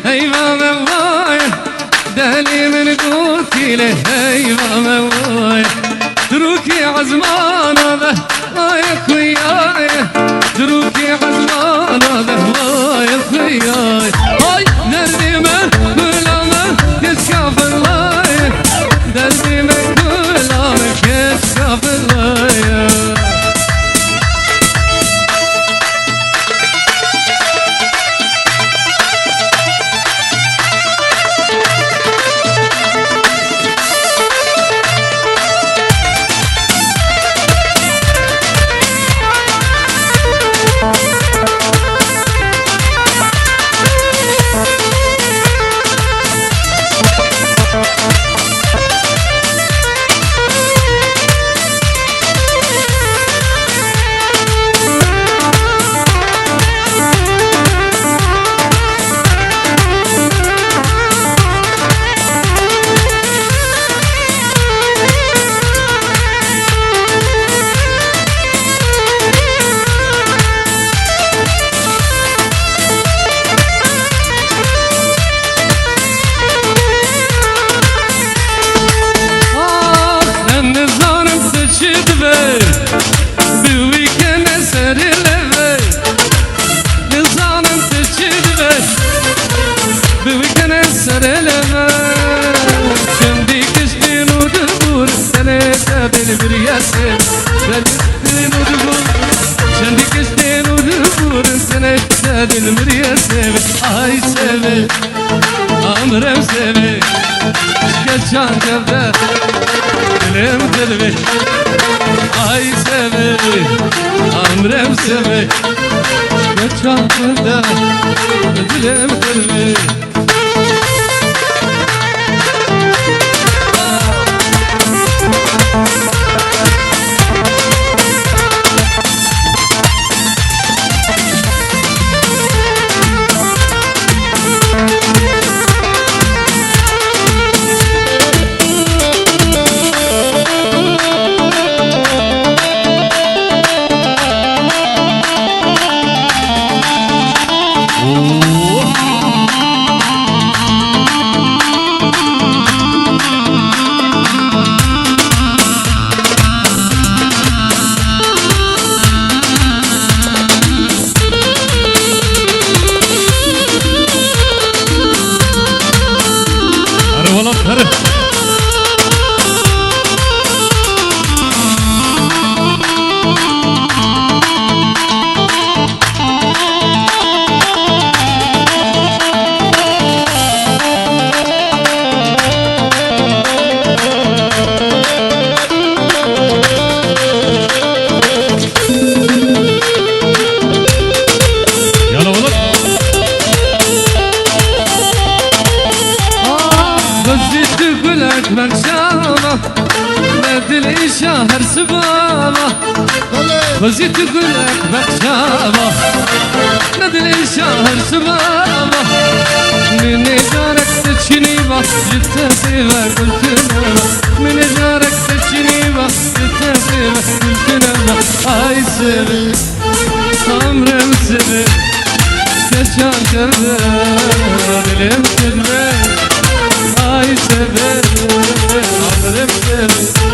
ايوا مواي دالي من قوتي له ايوا مواي دروكي عزمان هذا واي خوياي دروكي عزمان هذا واي خوياي هاي دردي من كلامه كشاف الله دردي من كلامه كشاف الله ay seve amrem seve geçen devre dilim dilve ay seve amrem seve geçen devre dilim dilve شهر سبابة وزي تقولك بكشابة ندلي شهر سبابة من جارك تشنيبة جبت سيبة قلت نبا من جارك تشنيبة جبت سيبة قلت نبا اي سيبة عمرم سيبة كشان كربة دلم كربة اي سيبة عمرم سيبة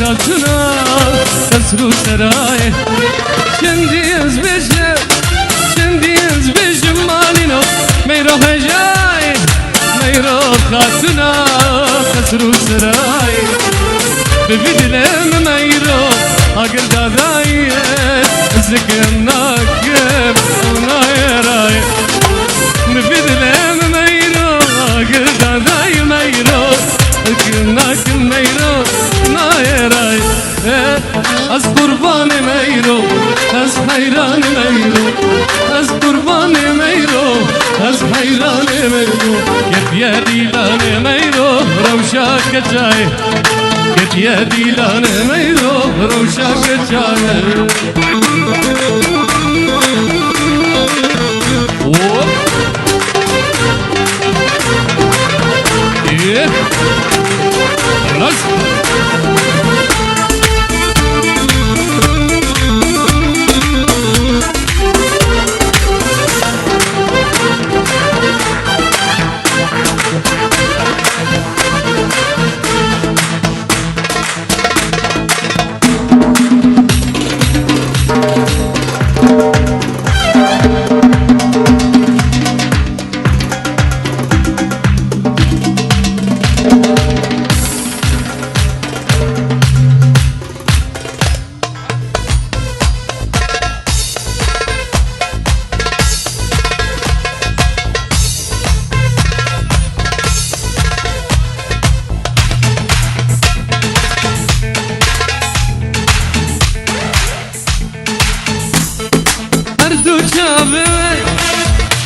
Kalkına kasru saraye Çendiyiz beşe Çendiyiz beşim malino Meyro hecay Meyro kalkına kasru saraye Bebi dilem meyro اگر دادایت زکم ناکم ونایرای نبدلم میرو اگر دادای میرو زکم ناکم میرو نایرای از قربان میرو از حیران میرو از قربان میرو از حیران میرو گت یا دیلان میرو روشا کجای گت یا دیلان میرو روشا کجای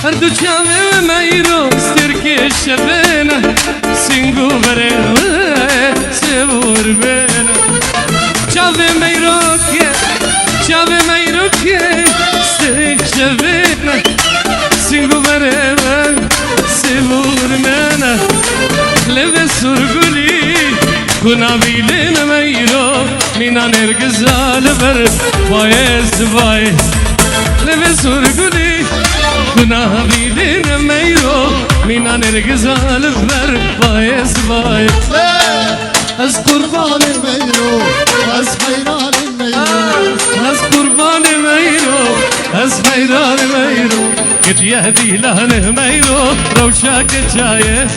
هر دو چاوه میرو سترک شبنه سینگو بره سبور بنه چاوه میرو که سترک شبنه سینگو بره سبور منه لب سرگلی کناویلن میرو مینا نرگزال بر وای لب سرگلی کناویلن میرو مینا نرگزال بر وای از قربان میرو از حیران میرو از قربان میرو از حیران میرو گت یهدی لحن میرو روشا کجایه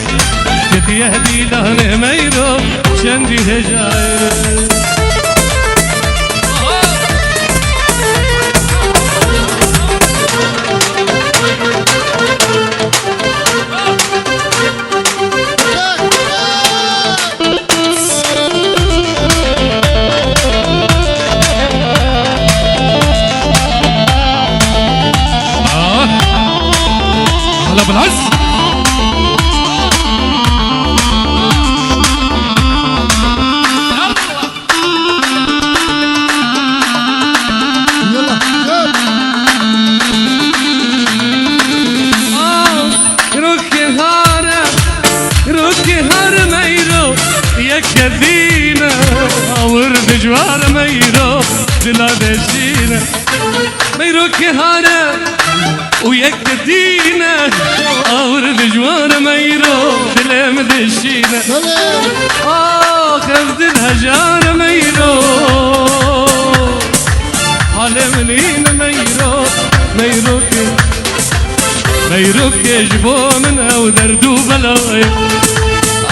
گت یهدی لحن میرو چندی هجایه بالعز روكي هار ميرو يا كدينا ورد جوار ميرو دلا دشينا ميرو كهارا ويا كدينا ورد جوار ميرو دلا مدشينا خذ الهجار ميرو عالملين ميرو كجبو من او دردو بلاي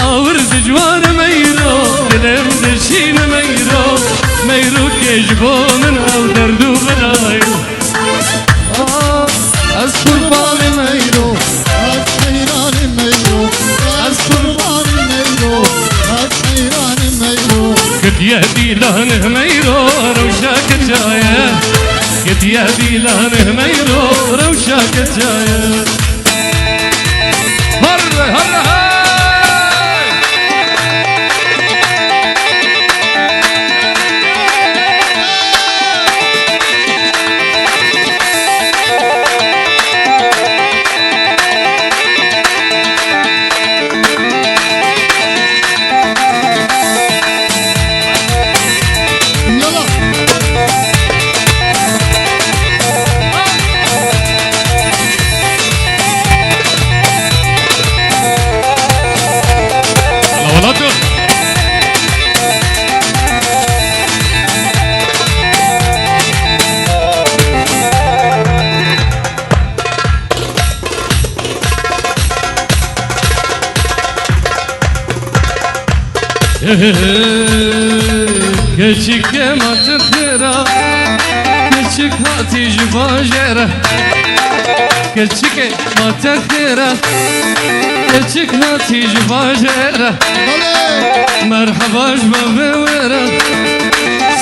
ورد جوار ميرو دلم دشين ميرو كجبو من او دردو بلاي از قربان ميرو از حیران میرو از قربان میرو از حیران میرو قد يهدي لهنه ميرو روشاك جايه قد يهدي لهنه ميرو روشاك جايه هر هاي كشك ما تخرا كشك هاتي جباجرة كشك ما تخرا كشك هاتي جباجرة مرحبا جبا ورا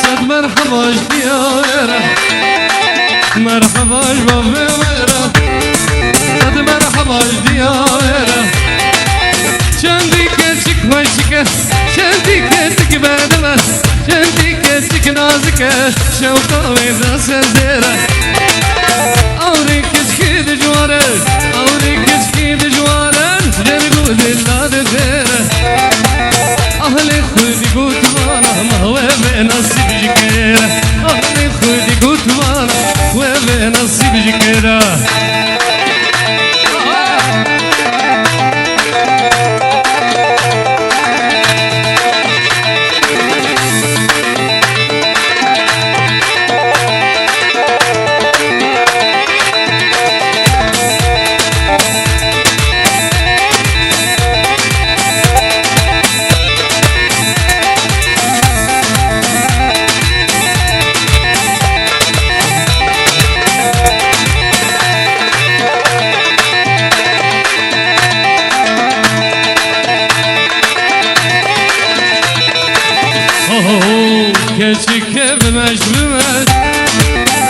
صد مرحبا جديارة مرحبا جبا ورا صد مرحبا جديارة شندي كشك وشك شندي كشك بدمه شندي كشك نازكه شوقه ويدا سزيره أوري كشك دجواره أوري كشك دجواره جرقو دلا دزيره أهلي خودي قوت وانا ما هو بنصيب جكيره أهلي خودي قوت وانا هو بنصيب جكيره كشك بمش بمش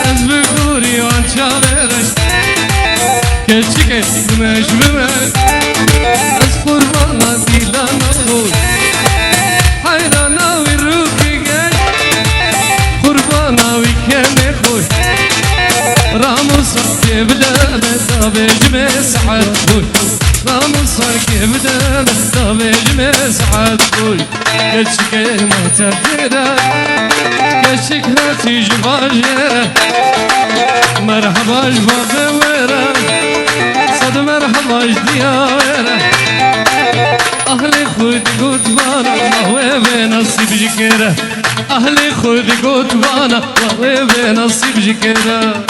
از بگوری آن چاورش كشك بمش بمش از قربان دیلان خود حیران آوی روکی گش قربان آوی کمی خود راموسا که بلانه تا بجمه سعد خود راموسا که بلانه تا بجمه سعد خود كشك ما تفيده كشك هاتي جباجره مرحبا جبا ورا صد مرحبا جدياره أهلي خودي قوت وانا وهو بنصيب جكره أهلي خودي قوت وانا وهو بنصيب جكره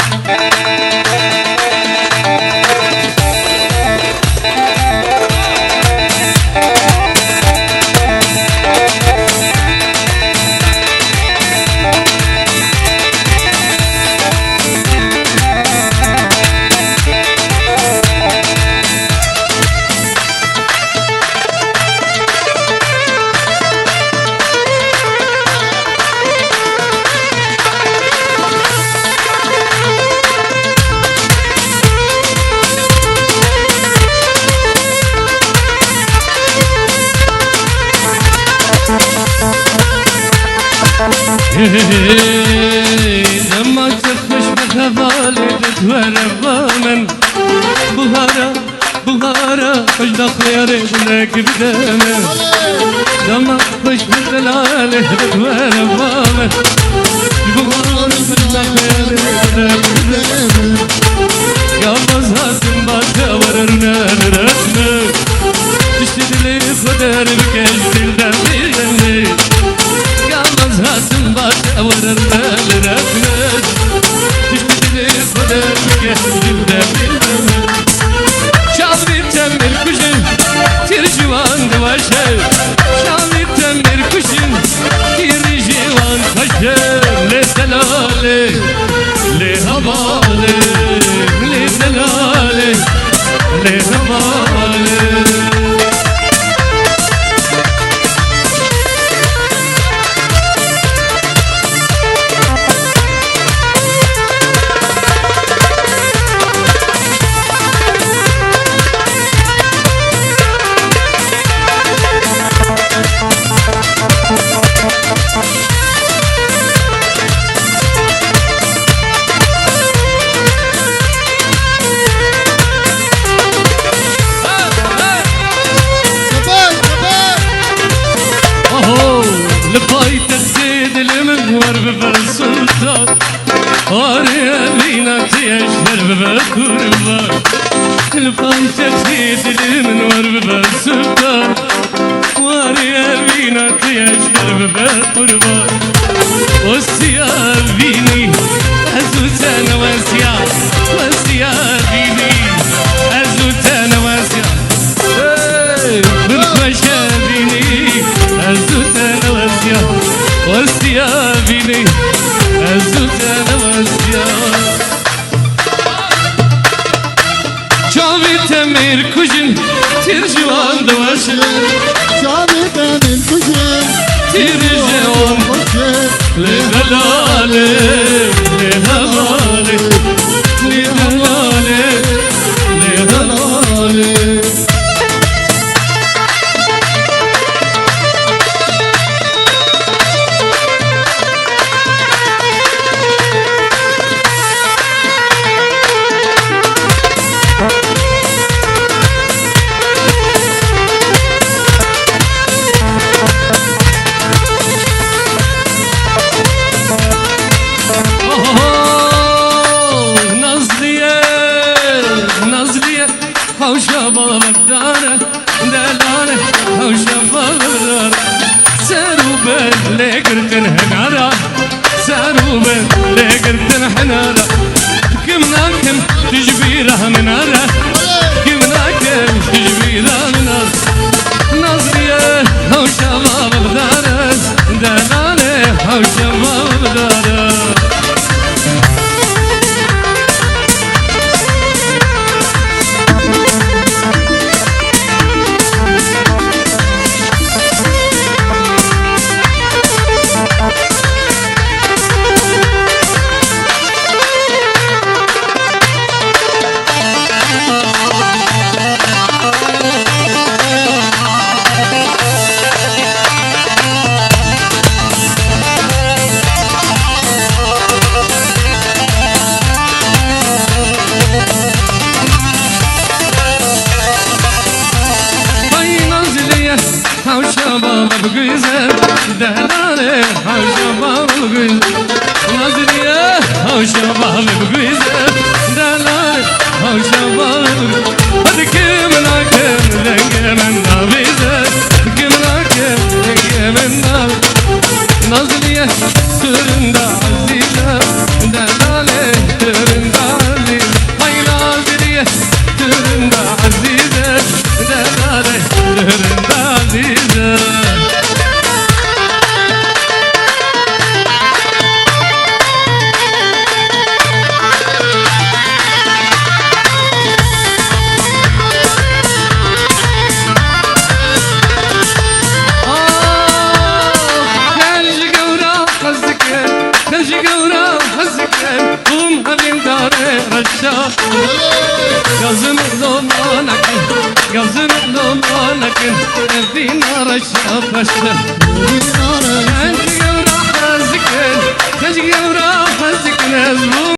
لما تخش بخبالي تتورب من بهارة بهارة اجد خياري بلك بدمن لما تخش بخلالي تتورب من بهارة اجد خياري بلك بدمن يا مزهات ما وررنا رسنا تشتد لي خدر بكش دل هاتم باش ورنا لركنت تشتري صدر كهدل بالمن شعبي تمر كشن ترجوان دواشة شعبي تمر كشن ترجوان خشن لسلالي لهبالي لسلالي لهبالي بكربان الفاي تخيد المنور بسلطان واريا بينا تيشتر بكربان وسيا بيني أزوتنا وسيا وسيا بيني أزوتنا وسيا بالخشا بيني أزوتنا وسيا وسيا بيني أزوت أنا وسيا شابي تمير كجن ترجوان دواشن شابي تمير كجن ترجوان لهلالي لهلالي لهلالي لهلالي هوشا بابك داره دلانه هوشا بابك داره سروبن لقرتن هنارا سروبن لقرتن هنارا كمنا كم تجبيره منارا كمنا كم تجبيره منارا نظريه هوشا بابك داره دلانه هوشا بابك داره هوشا بابا بقيزة دلالي هوشا بابا بقيزة نظرية هوشا بابا بقيزة دلالي هوشا بابا بقيزة هذا كمنا كم لنقى من نابيزة كمنا كم لنقى من نابيزة نظرية ترندا عزيزة دلالي ترندا عزيزة هاي نظرية ترندا عزيزة دلالي ترندا عزيزة Gözüm dolmanakın, gözüm dolmanakın, bir nara şapkaştı.